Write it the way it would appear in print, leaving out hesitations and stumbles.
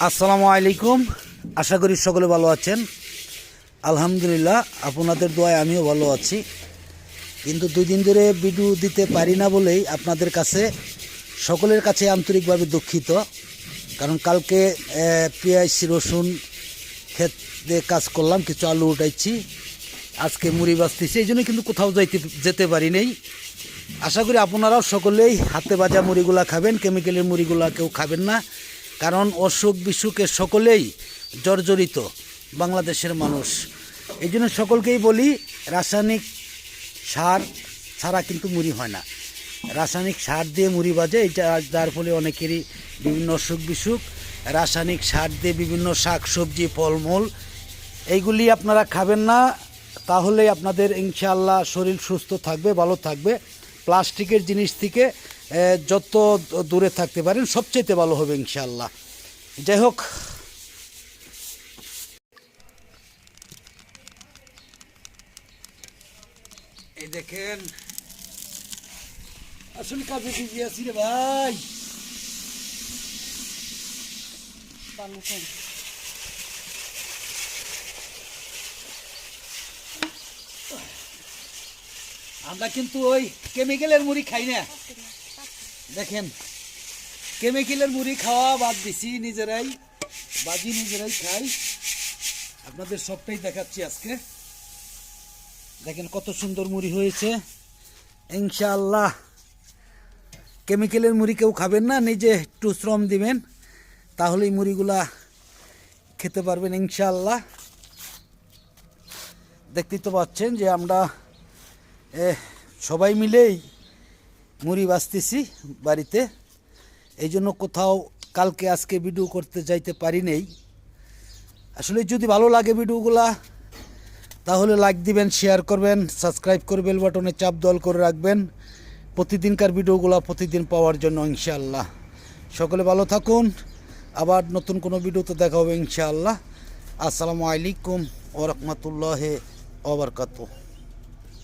আসসালামু আলাইকুম। আশা করি সকলে ভালো আছেন। আলহামদুলিল্লাহ, আপনাদের দোয়ায় আমিও ভালো আছি। কিন্তু 2 দিন ধরে ভিডিও দিতে পারি না বলেই আপনাদের কাছে সকলের কাছে আন্তরিকভাবে দুঃখিত। কারণ কালকে পেঁয়াজ রসুন ক্ষেতে কাজ করলাম, কিছু আলু উঠাইছি, আজকে মুড়ি বাজতেছি, এই জন্য কিন্তু কোথাও যেতে পারি নেই। আশা করি আপনারাও সকলেই হাতে ভাজা মুড়িগুলা খাবেন, কেমিক্যালের মুড়িগুলা কেউ খাবেন না। কারণ অসুখ বিসুখে সকলেই জর্জরিত বাংলাদেশের মানুষ। এই জন্য সকলকেই বলি, রাসায়নিক সার ছাড়া কিন্তু মুড়ি হয় না। রাসায়নিক সার দিয়ে মুড়ি বাজে, এটা যার ফলে অনেকেরই বিভিন্ন অসুখ বিসুখ। রাসায়নিক সার দিয়ে বিভিন্ন শাক সবজি ফলমূল এইগুলি আপনারা খাবেন না, তাহলে আপনাদের ইনশাআল্লাহ শরীর সুস্থ থাকবে, ভালো থাকবে। প্লাস্টিকের জিনিস থেকে যত দূরে থাকতে পারেন সবচেয়ে ভালো হবে ইনশাআল্লাহ। যাই হোক, এই দেখেন আসলে কাজে বিজি আছি রে ভাই। আমরা কিন্তু ওই কেমিক্যালের মুড়ি খাই না। দেখেন, কেমিক্যালের মুড়ি খাওয়া বাদ দিছি, নিজেরাই বাজি নিজেরাই খাই। আপনাদের সবটাই দেখাচ্ছি আজকে। দেখেন কত সুন্দর মুড়ি হয়েছে ইনশাআল্লাহ। কেমিক্যালের মুড়ি কেউ খাবেন না, নিজে একটু শ্রম দিবেন, তাহলেই মুড়িগুলা খেতে পারবেন ইনশাআল্লাহ। দেখতেই তো পাচ্ছেন যে আমরা সবাই মিলেই মুড়ি বাজতেছি বাড়িতে। এই জন্য কোথাও কালকে আজকে ভিডিও করতে যাইতে পারি নেই। আসলে যদি ভালো লাগে ভিডিওগুলা, তাহলে লাইক দিবেন, শেয়ার করবেন, সাবস্ক্রাইব করে বেল বাটনে চাপ দল করে রাখবেন প্রতিদিনকার ভিডিওগুলো প্রতিদিন পাওয়ার জন্য ইনশাআল্লাহ। সকলে ভালো থাকুন, আবার নতুন কোনো ভিডিওতে দেখা হবে ইনশাআল্লাহ। আসসালামু আলাইকুম ওয়া রাহমাতুল্লাহি ওয়া বারাকাতুহু।